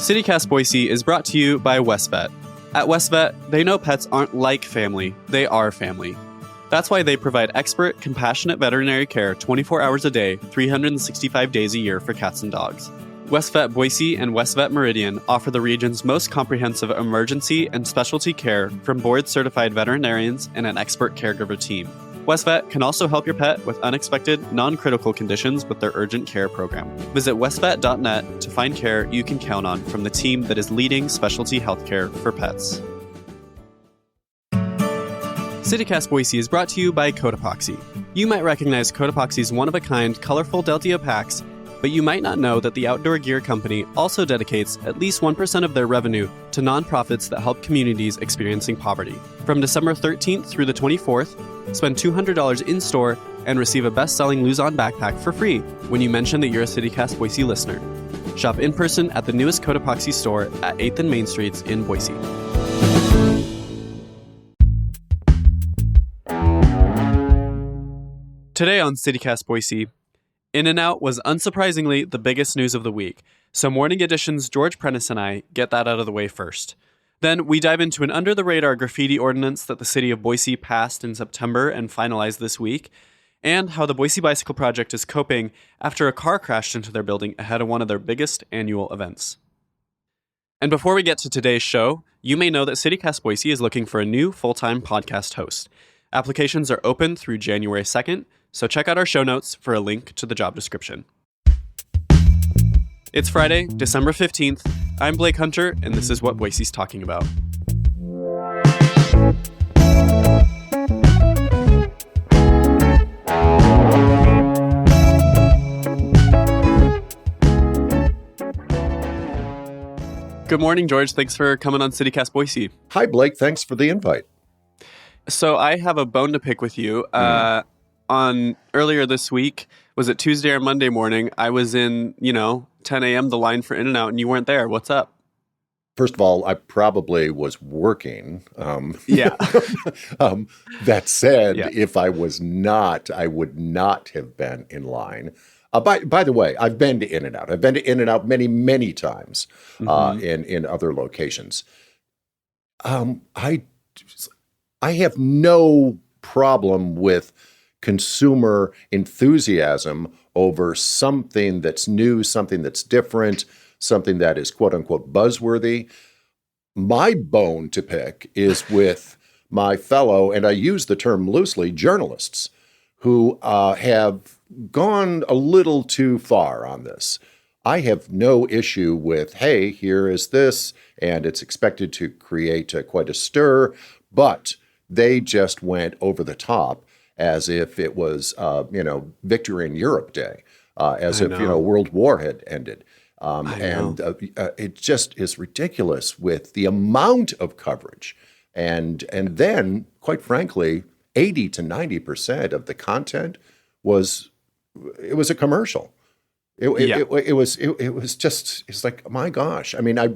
CityCast Boise is brought to you by WestVet. At WestVet, they know pets aren't like family, they are family. That's why they provide expert, compassionate veterinary care 24 hours a day, 365 days a year for cats and dogs. WestVet Boise and WestVet Meridian offer the region's most comprehensive emergency and specialty care from board-certified veterinarians and an expert caregiver team. WestVet can also help your pet with unexpected, non-critical conditions with their urgent care program. Visit westvet.net to find care you can count on from the team that is leading specialty healthcare for pets. CityCast Boise is brought to you by Code Epoxy. You might recognize Code Epoxy's one-of-a-kind, colorful Deltio packs, but you might not know that the outdoor gear company also dedicates at least 1% of their revenue to nonprofits that help communities experiencing poverty. From December 13th through the 24th, spend $200 in-store and receive a best-selling Luzon backpack for free when you mention that you're a CityCast Boise listener. Shop in person at the newest Code Epoxy store at 8th and Main Streets in Boise. Today on CityCast Boise, In-N-Out was unsurprisingly the biggest news of the week, so Morning Edition's George Prentice and I get that out of the way first. Then we dive into an under-the-radar graffiti ordinance that the city of Boise passed in September and finalized this week, and how the Boise Bicycle Project is coping after a car crashed into their building ahead of one of their biggest annual events. And before we get to today's show, you may know that CityCast Boise is looking for a new full-time podcast host. Applications are open through January 2nd, so check out our show notes for a link to the job description. It's Friday, December 15th. I'm Blake Hunter, and this is what Boise's talking about. Good morning, George. Thanks for coming on CityCast Boise. Hi, Blake. Thanks for the invite. So I have a bone to pick with you. On earlier this week, was it Tuesday or Monday morning, I was in, 10 a.m., the line for In-N-Out, and you weren't there. What's up? First of all, I probably was working. Yeah. That said, If I was not, I would not have been in line. By the way, I've been to In-N-Out. I've been to In-N-Out many, many times in other locations. I have no problem with consumer enthusiasm over something that's new, something that's different, something that is quote unquote buzzworthy. My bone to pick is with my fellow, and I use the term loosely, journalists who have gone a little too far on this. I have no issue with, hey, here is this, and it's expected to create quite a stir, but they just went over the top as if it was, Victory in Europe Day, as if, World War had ended. It just is ridiculous with the amount of coverage. And then, quite frankly, 80 to 90% of the content was a commercial. It was just, it's like, my gosh. I mean, I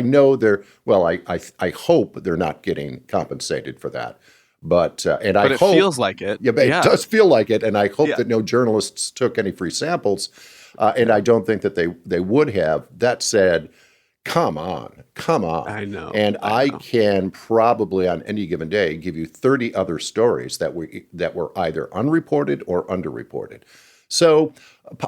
know I hope they're not getting compensated for that. But it feels like it. Yeah, it does feel like it. And I hope that no journalists took any free samples. And I don't think that they would have. That said, come on. I know. And I can probably on any given day give you 30 other stories that were either unreported or underreported. So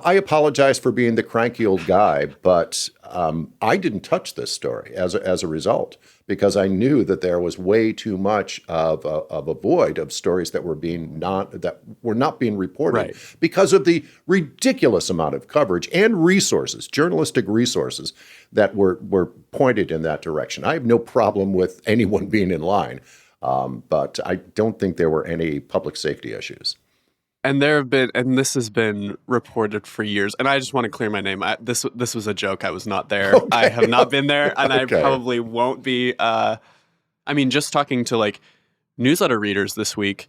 I apologize for being the cranky old guy, but I didn't touch this story as a result, because I knew that there was way too much of a void of stories that were not being reported because of the ridiculous amount of coverage and resources, journalistic resources that were pointed in that direction. I have no problem with anyone being in line, but I don't think there were any public safety issues. And this has been reported for years. And I just want to clear my name. This was a joke. I was not there. Okay. I have not been there, and I probably won't be. Just talking to newsletter readers this week,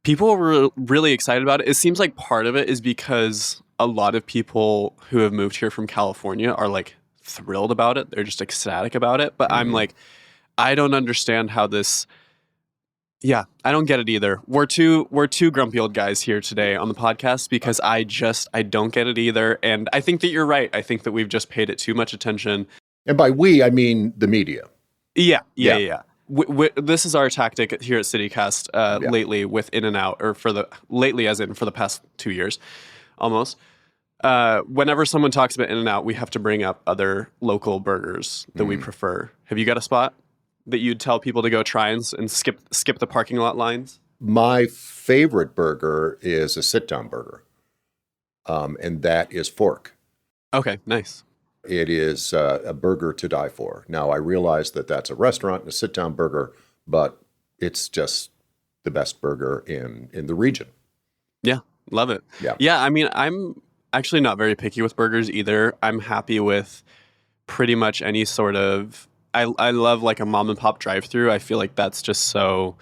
people were really excited about it. It seems like part of it is because a lot of people who have moved here from California are thrilled about it. They're just ecstatic about it. But I'm I don't understand how this. Yeah, I don't get it either. We're two grumpy old guys here today on the podcast because I don't get it either. And I think that you're right. I think that we've just paid it too much attention. And by we, I mean the media. Yeah. Yeah, This is our tactic here at CityCast yeah. lately with In-N-Out, or lately as in for the past 2 years, almost. Whenever someone talks about In-N-Out, we have to bring up other local burgers that we prefer. Have you got a spot that you'd tell people to go try and skip the parking lot lines? My favorite burger is a sit-down burger, and that is Fork. Okay, nice. It is a burger to die for. Now, I realize that that's a restaurant and a sit-down burger, but it's just the best burger in the region. Yeah, love it. Yeah. Yeah, I mean, I'm actually not very picky with burgers either. I'm happy with pretty much any sort of. I love like a mom and pop drive-through. I feel like that's just so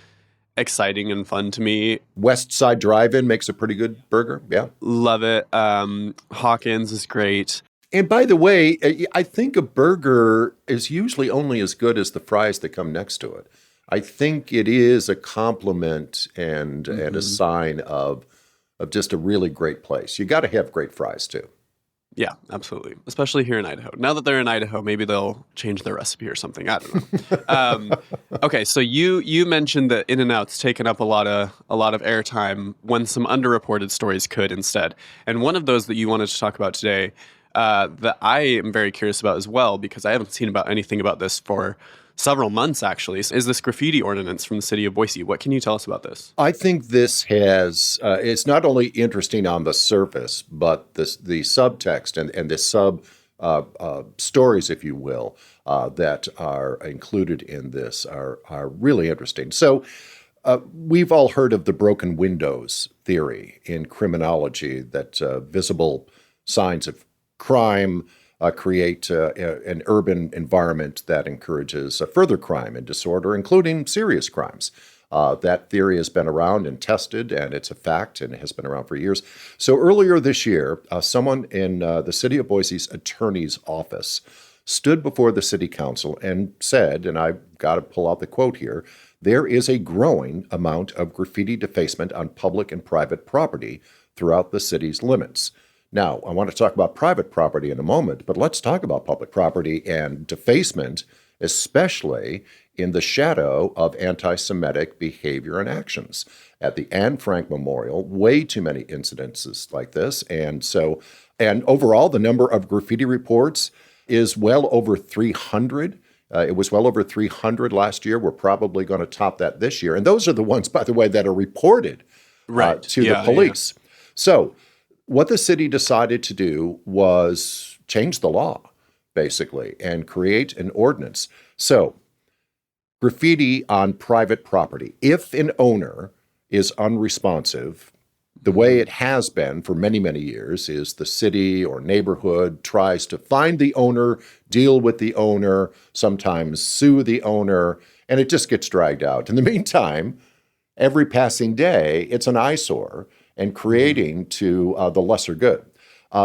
exciting and fun to me. West Side Drive-In makes a pretty good burger. Yeah. Love it. Hawkins is great. And by the way, I think a burger is usually only as good as the fries that come next to it. I think it is a compliment and a sign of just a really great place. You got to have great fries too. Yeah, absolutely. Especially here in Idaho. Now that they're in Idaho, maybe they'll change their recipe or something. I don't know. Okay, so you mentioned that In-N-Out's taken up a lot of airtime when some underreported stories could instead. And one of those that you wanted to talk about today, that I am very curious about as well, because I haven't seen about anything about this for several months actually, is this graffiti ordinance from the city of Boise. What can you tell us about this? I think this has, it's not only interesting on the surface, but the subtext and the sub stories, if you will, that are included in this are really interesting. So we've all heard of the broken windows theory in criminology, that visible signs of crime create an urban environment that encourages further crime and disorder, including serious crimes. That theory has been around and tested, and it's a fact, and it has been around for years. So earlier this year, someone in the city of Boise's attorney's office stood before the city council and said, and I've got to pull out the quote here, "There is a growing amount of graffiti defacement on public and private property throughout the city's limits." Now, I want to talk about private property in a moment, but let's talk about public property and defacement, especially in the shadow of anti-Semitic behavior and actions. At the Anne Frank Memorial, way too many incidences like this. And overall, the number of graffiti reports is well over 300. It was well over 300 last year. We're probably going to top that this year. And those are the ones, by the way, that are reported to the police. Yeah. So what the city decided to do was change the law, basically, and create an ordinance. So graffiti on private property, if an owner is unresponsive, the way it has been for many, many years is the city or neighborhood tries to find the owner, deal with the owner, sometimes sue the owner, and it just gets dragged out. In the meantime, every passing day, it's an eyesore and creating to the lesser good.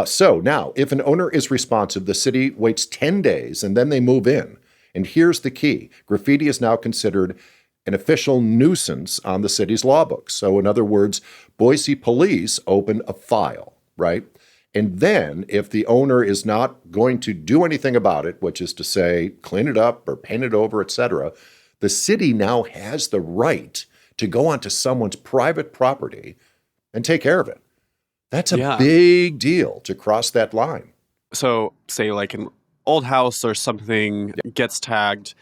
So now, if an owner is responsive, the city waits 10 days and then they move in. And here's the key. Graffiti is now considered an official nuisance on the city's law books. So in other words, Boise police open a file, right? And then if the owner is not going to do anything about it, which is to say clean it up or paint it over, etc., the city now has the right to go onto someone's private property and take care of it. That's a big deal to cross that line. So say like an old house or something gets tagged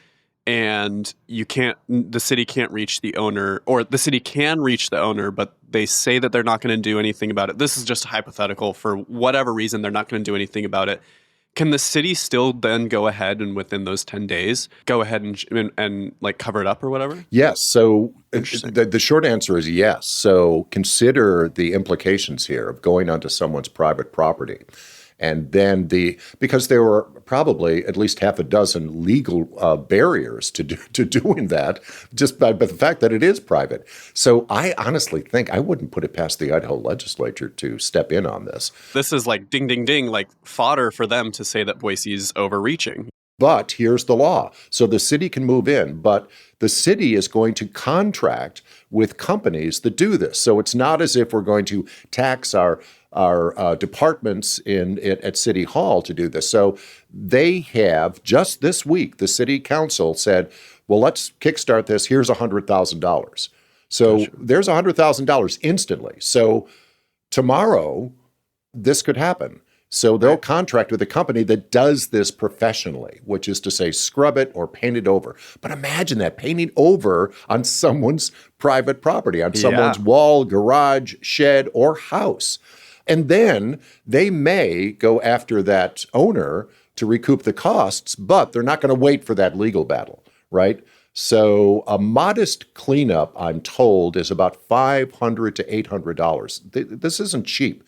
and the city can't reach the owner, or the city can reach the owner, but they say that they're not going to do anything about it. This is just hypothetical. For whatever reason, they're not going to do anything about it. Can the city still then go ahead and within those 10 days, go ahead and like cover it up or whatever? Yes. So the short answer is yes. So consider the implications here of going onto someone's private property. And then because there were probably at least half a dozen legal barriers to doing that, just by the fact that it is private. So I honestly think I wouldn't put it past the Idaho legislature to step in on this. This is like ding, ding, ding, like fodder for them to say that Boise's overreaching. But here's the law. So the city can move in, but the city is going to contract with companies that do this. So it's not as if we're going to tax our departments at City Hall to do this. So they have, just this week, the city council said, well, let's kickstart this. Here's $100,000. So Gotcha. there's $100,000 instantly. So tomorrow, this could happen. So they'll contract with a company that does this professionally, which is to say scrub it or paint it over. But imagine that, painting over on someone's private property, on someone's wall, garage, shed, or house. And then they may go after that owner to recoup the costs, but they're not going to wait for that legal battle, right? So a modest cleanup, I'm told, is about $500 to $800. This isn't cheap.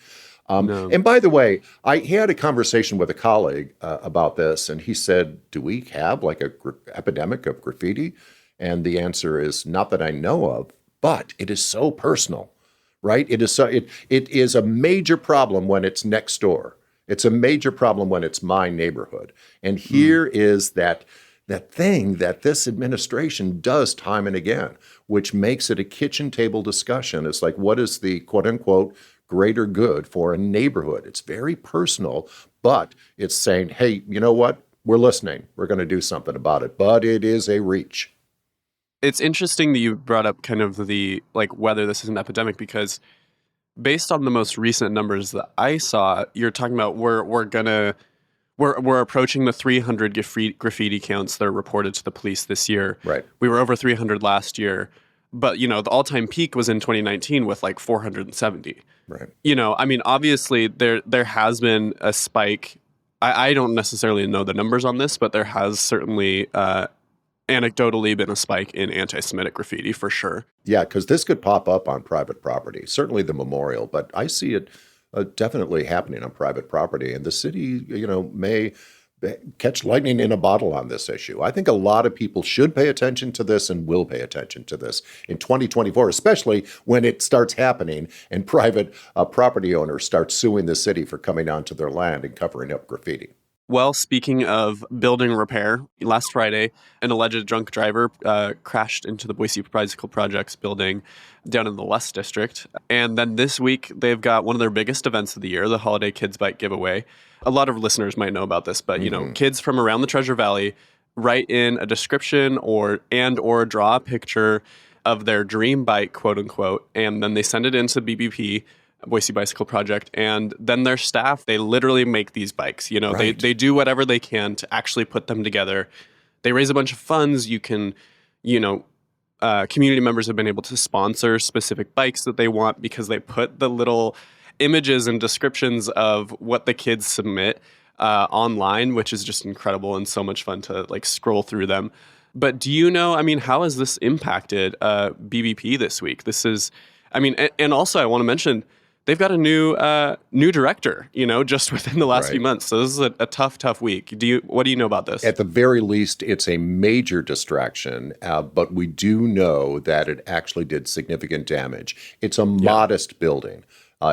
No. And by the way, I had a conversation with a colleague about this, and he said, do we have like a epidemic of graffiti? And the answer is not that I know of, but it is so personal, right? It is a major problem when it's next door. It's a major problem when it's my neighborhood. And here is that thing that this administration does time and again, which makes it a kitchen table discussion. It's like, what is the quote unquote greater good for a neighborhood? It's very personal, but it's saying, hey, you know what? We're listening. We're going to do something about it, but it is a reach. It's interesting that you brought up kind of the, like, whether this is an epidemic, because based on the most recent numbers that I saw, you're talking about we're approaching the 300 graffiti counts that are reported to the police this year. Right. We were over 300 last year, but the all-time peak was in 2019 with like 470. Right. I mean, obviously there has been a spike. I don't necessarily know the numbers on this, but there has certainly anecdotally been a spike in anti-Semitic graffiti for sure. Yeah, because this could pop up on private property, certainly the memorial, but I see it definitely happening on private property. And the city, may catch lightning in a bottle on this issue. I think a lot of people should pay attention to this and will pay attention to this in 2024, especially when it starts happening and private property owners start suing the city for coming onto their land and covering up graffiti. Well, speaking of building repair, last Friday, an alleged drunk driver crashed into the Boise Bicycle Project's building down in the Lust District. And then this week, they've got one of their biggest events of the year, the Holiday Kids Bike Giveaway. A lot of listeners might know about this, but, kids from around the Treasure Valley write in a description or draw a picture of their dream bike, quote unquote, and then they send it into BBP, Boise Bicycle Project, and then their staff, they literally make these bikes. Right. They do whatever they can to actually put them together. They raise a bunch of funds. You can, community members have been able to sponsor specific bikes that they want because they put the little images and descriptions of what the kids submit online, which is just incredible and so much fun to scroll through them. But do you know, how has this impacted BBP this week? This is, and also I want to mention, they've got a new director, just within the last few months. So this is a tough week. What do you know about this? At the very least, it's a major distraction, but we do know that it actually did significant damage. It's a modest building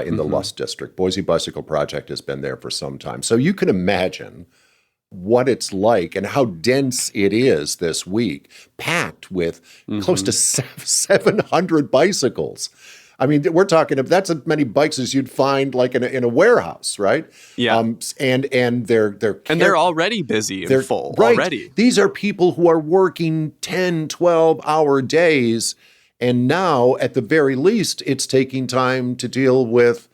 in the Lust District. Boise Bicycle Project has been there for some time. So you can imagine what it's like and how dense it is this week, packed with close to 700 bicycles. We're talking of that's as many bikes as you'd find like in a warehouse, right? Yeah. And they're already busy and full right. already. These are people who are working 10, 12-hour days, and now at the very least, it's taking time to deal with,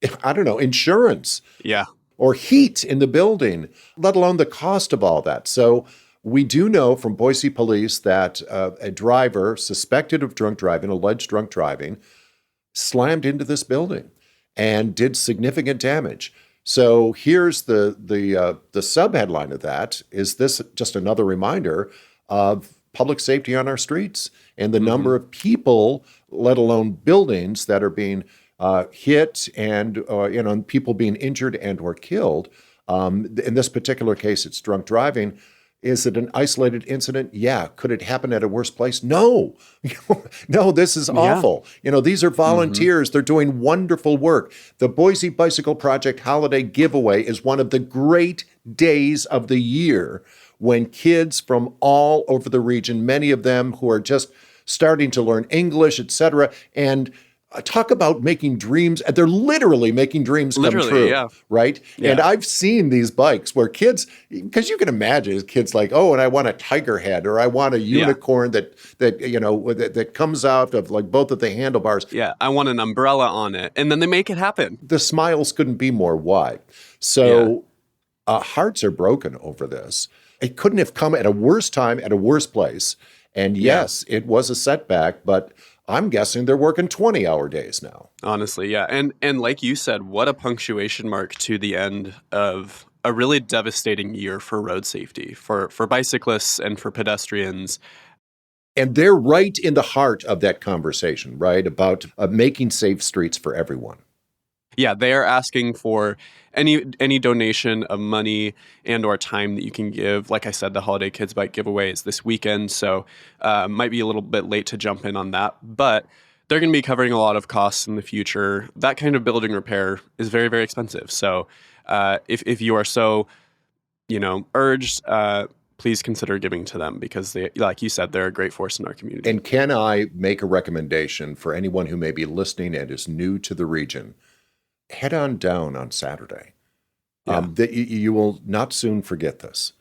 insurance. Yeah. Or heat in the building, let alone the cost of all that. So we do know from Boise police that a driver suspected of alleged drunk driving, slammed into this building and did significant damage. So here's the sub-headline of that. Is this just another reminder of public safety on our streets and the number of people, let alone buildings, that are being hit and people being injured and or killed? In this particular case, it's drunk driving. Is it an isolated incident? Yeah. Could it happen at a worse place? No. No, this is awful. These are volunteers. They're doing wonderful work. The Boise Bicycle Project Holiday Giveaway is one of the great days of the year when kids from all over the region, many of them who are just starting to learn English, etc., and talk about making dreams. They're literally making dreams come true, yeah. right? Yeah. And I've seen these bikes where kids, because you can imagine kids like, oh, and I want a tiger head, or I want a unicorn that comes out of like both of the handlebars. Yeah, I want an umbrella on it. And then they make it happen. The smiles couldn't be more wide. So hearts are broken over this. It couldn't have come at a worse time, at a worse place. And yes, it was a setback, but I'm guessing they're working 20-hour days now. Honestly, yeah. And like you said, what a punctuation mark to the end of a really devastating year for road safety, for bicyclists and for pedestrians. And they're right in the heart of that conversation, right, about making safe streets for everyone. Yeah, they are asking for any donation of money and or time that you can give. Like I said, the Holiday Kids Bike giveaway is this weekend, so might be a little bit late to jump in on that. But they're going to be covering a lot of costs in the future. That kind of building repair is very, very expensive. So if you are so, urged, please consider giving to them because they, like you said, they're a great force in our community. And can I make a recommendation for anyone who may be listening and is new to the region? Head on down on Saturday. You will not soon forget this.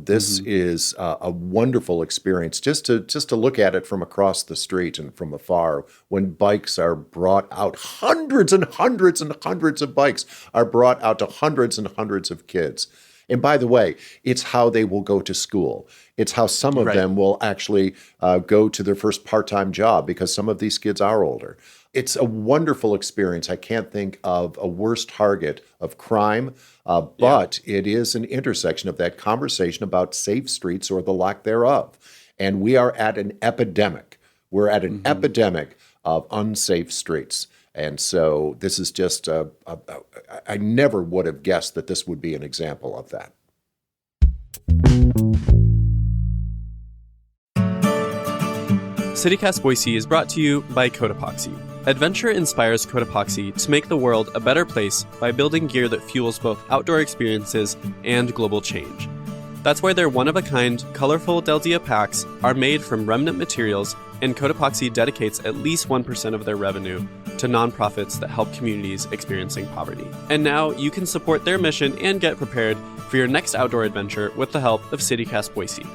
This is a wonderful experience just to look at it from across the street and from afar when bikes are brought out. Hundreds and hundreds and hundreds of bikes are brought out to hundreds and hundreds of kids. And by the way, it's how they will go to school. It's how some of them will actually go to their first part-time job because some of these kids are older. It's a wonderful experience. I can't think of a worse target of crime, but it is an intersection of that conversation about safe streets or the lack thereof. And we are at an epidemic. We're at an epidemic of unsafe streets. And so this is just, I never would have guessed that this would be an example of that. CityCast Boise is brought to you by Codepoxy. Adventure inspires Codepoxy to make the world a better place by building gear that fuels both outdoor experiences and global change. That's why their one-of-a-kind, colorful Deldia packs are made from remnant materials, and Codepoxy dedicates at least 1% of their revenue to nonprofits that help communities experiencing poverty. And now you can support their mission and get prepared for your next outdoor adventure with the help of CityCast Boise.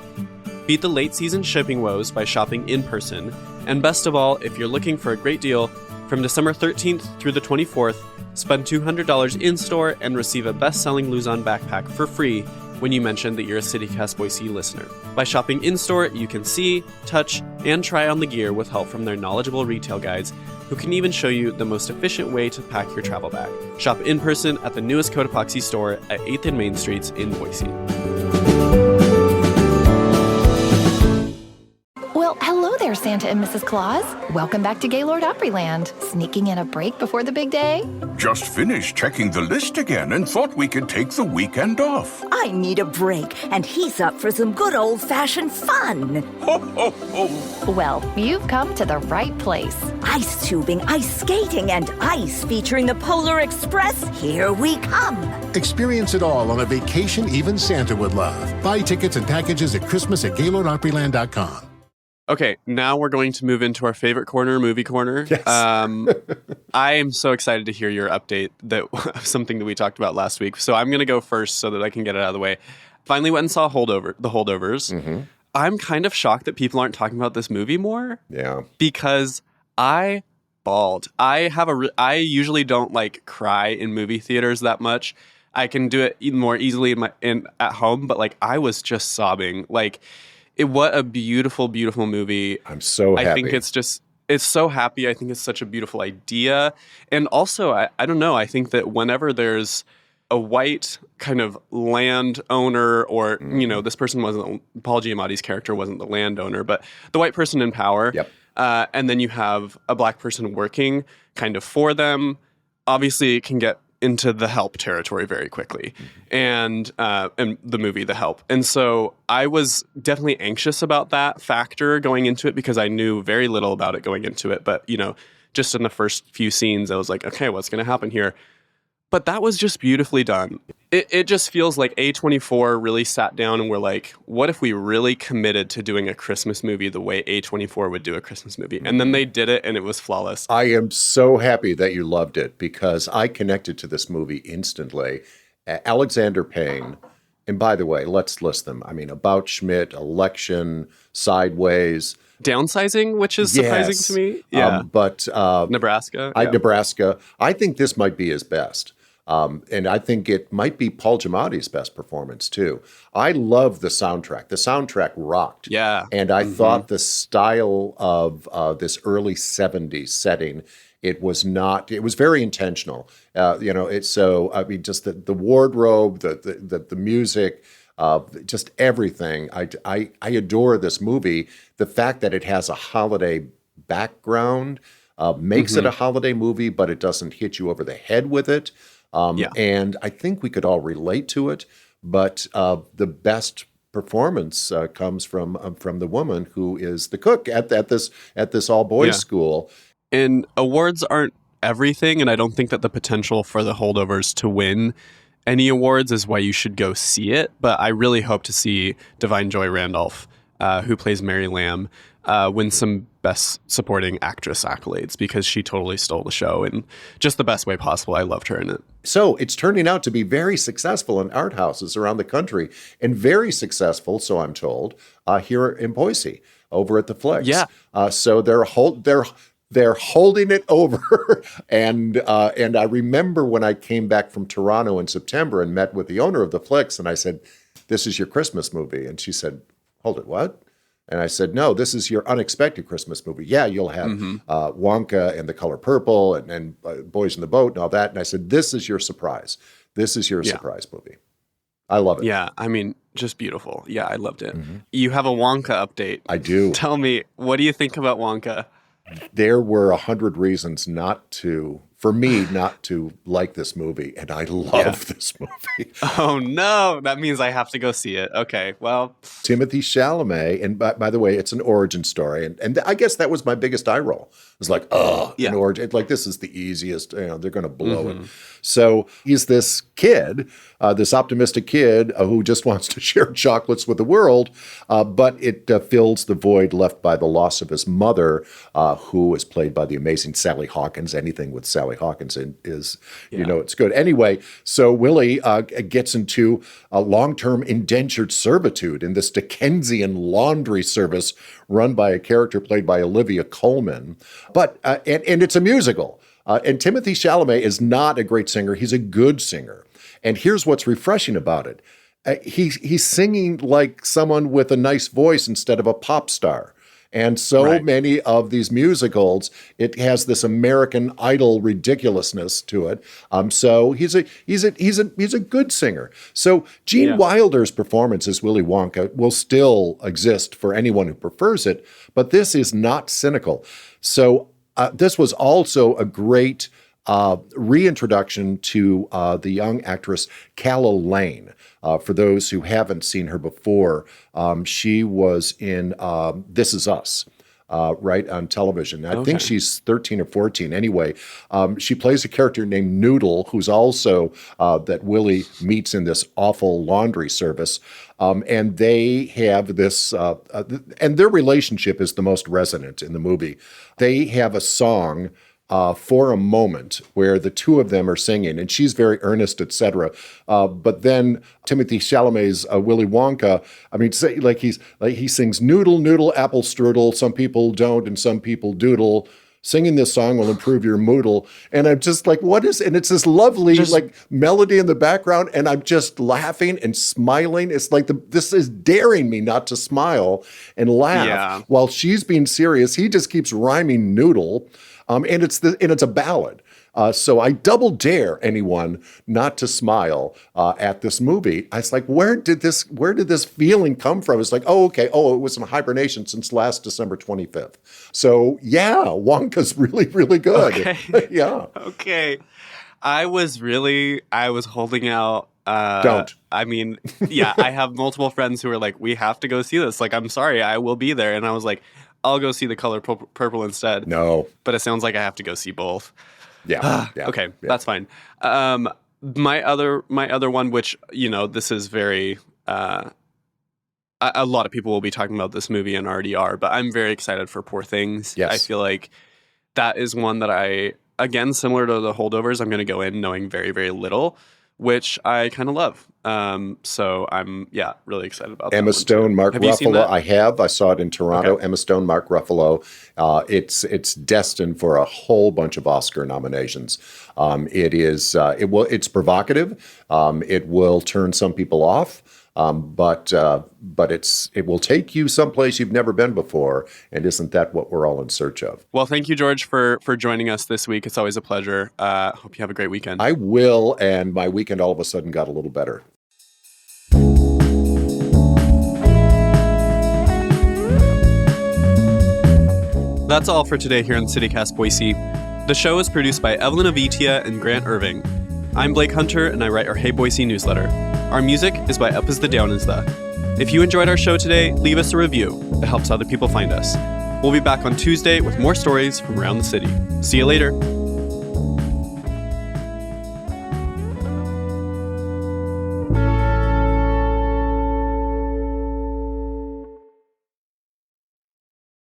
Beat the late season shipping woes by shopping in person, and best of all, if you're looking for a great deal, from December 13th through the 24th, spend $200 in-store and receive a best-selling Luzon backpack for free when you mention that you're a CityCast Boise listener. By shopping in-store, you can see, touch, and try on the gear with help from their knowledgeable retail guides who can even show you the most efficient way to pack your travel bag. Shop in person at the newest Codepoxy store at 8th and Main Streets in Boise. Well, hello there, Santa and Mrs. Claus. Welcome back to Gaylord Opryland. Sneaking in a break before the big day? Just finished checking the list again and thought we could take the weekend off. I need a break, and he's up for some good old-fashioned fun. Ho, ho, ho. Well, you've come to the right place. Ice tubing, ice skating, and ice featuring the Polar Express. Here we come. Experience it all on a vacation even Santa would love. Buy tickets and packages at Christmas at GaylordOpryland.com. Okay, now we're going to move into our favorite corner, Movie Corner. Yes. I am so excited to hear your update of something that we talked about last week. So I'm going to go first so that I can get it out of the way. Finally went and saw The Holdovers. I'm kind of shocked that people aren't talking about this movie more. Yeah. Because I bawled. I usually don't cry in movie theaters that much. I can do it even more easily at home, but I was just sobbing. What a beautiful, beautiful movie. I'm so happy. I think it's so happy. I think it's such a beautiful idea. And also, I don't know, I think that whenever there's a white kind of landowner or, this person wasn't, Paul Giamatti's character wasn't the landowner, but the white person in power. Yep. And then you have a black person working kind of for them. Obviously, it can get into The Help territory very quickly, and the movie The Help. And so I was definitely anxious about that factor going into it because I knew very little about it going into it. But, just in the first few scenes, I was like, okay, what's going to happen here? But that was just beautifully done. It just feels like A24 really sat down and were like, what if we really committed to doing a Christmas movie the way A24 would do a Christmas movie? And then they did it, and it was flawless. I am so happy that you loved it because I connected to this movie instantly. Alexander Payne, and by the way, let's list them. I mean, About Schmidt, Election, Sideways. Downsizing, which is surprising to me. Yeah. But Nebraska. Nebraska. I think this might be his best. And I think it might be Paul Giamatti's best performance, too. I love the soundtrack. The soundtrack rocked. Yeah. And I thought the style of this early 70s setting, it was very intentional. Just the wardrobe, the music, just everything. I adore this movie. The fact that it has a holiday background makes it a holiday movie, but it doesn't hit you over the head with it. And I think we could all relate to it, but the best performance comes from the woman who is the cook at this all boys school. And awards aren't everything, and I don't think that the potential for The Holdovers to win any awards is why you should go see it. But I really hope to see Divine Joy Randolph, who plays Mary Lamb, win some Best Supporting Actress accolades because she totally stole the show in just the best way possible. I loved her in it. So it's turning out to be very successful in art houses around the country and very successful, so I'm told, here in Boise over at the Flicks. Yeah. So they're holding it over. And I remember when I came back from Toronto in September and met with the owner of the Flicks, and I said, "This is your Christmas movie." And she said, "Hold it, what?" And I said, "No, this is your unexpected Christmas movie. Yeah, you'll have Wonka and The Color Purple and Boys in the Boat and all that." And I said, "This is your surprise. This is your surprise movie." I love it. Yeah, I mean, just beautiful. Yeah, I loved it. You have a Wonka update. I do. Tell me, what do you think about Wonka? There were 100 reasons for me not to like this movie, and I love this movie. Oh no, that means I have to go see it. Okay, well. Timothée Chalamet, and by the way, it's an origin story, and I guess that was my biggest eye roll. It was like, an origin. Like, this is the easiest, they're going to blow it. So he's this kid, this optimistic kid who just wants to share chocolates with the world, but it fills the void left by the loss of his mother, who is played by the amazing Sally Hawkins. Anything with Sally Hawkins is, it's good. Anyway, so Willie gets into a long-term indentured servitude in this Dickensian laundry service run by a character played by Olivia Colman. But and it's a musical. And Timothée Chalamet is not a great singer. He's a good singer. And here's what's refreshing about it. He's singing like someone with a nice voice instead of a pop star. And so many of these musicals, it has this American Idol ridiculousness to it. So he's a good singer. So Gene Wilder's performance as Willy Wonka will still exist for anyone who prefers it, but this is not cynical. So this was also a great reintroduction to the young actress Calla Lane. For those who haven't seen her before, she was in This Is Us, right, on television. I think she's 13 or 14. Anyway, she plays a character named Noodle, who's also that Willie meets in this awful laundry service. And they have this, and their relationship is the most resonant in the movie. They have a song For a Moment, where the two of them are singing, and she's very earnest, etc. But then Timothée Chalamet's Willy Wonka, I mean, he sings noodle, noodle, apple strudel. Some people don't, and some people doodle. Singing this song will improve your moodle. And I'm just like, what is, and it's this lovely melody in the background, and I'm just laughing and smiling. It's like this is daring me not to smile and laugh while she's being serious. He just keeps rhyming noodle. And it's a ballad. So I double dare anyone not to smile at this movie. I was like, where did this feeling come from? It's like, it was in hibernation since last December 25th. So yeah, Wonka's really, really good. Okay. Yeah. Okay. I was holding out. Don't. I mean, yeah, I have multiple friends who are like, we have to go see this. Like, I'm sorry, I will be there. And I was like, I'll go see The Color Purple instead. No. But it sounds like I have to go see both. Yeah. Okay, that's fine. My other one, which, this is very... a lot of people will be talking about this movie and already are, but I'm very excited for Poor Things. Yes. I feel like that is one that again, similar to The Holdovers, I'm going to go in knowing very, very little, which I kind of love. So I'm, really excited about that. Emma Stone, Mark Have you seen that? Ruffalo. I saw it in Toronto. Okay. Emma Stone, Mark Ruffalo. It's destined for a whole bunch of Oscar nominations. It's provocative. It will turn some people off. But it will take you someplace you've never been before, and isn't that what we're all in search of? Well, thank you, George, for joining us this week. It's always a pleasure. Hope you have a great weekend. I will, and my weekend all of a sudden got a little better. That's all for today here on CityCast Boise. The show is produced by Evelyn Avitia and Grant Irving. I'm Blake Hunter, and I write our Hey Boise newsletter. Our music is by Up Is The Down Is The. If you enjoyed our show today, leave us a review. It helps other people find us. We'll be back on Tuesday with more stories from around the city. See you later.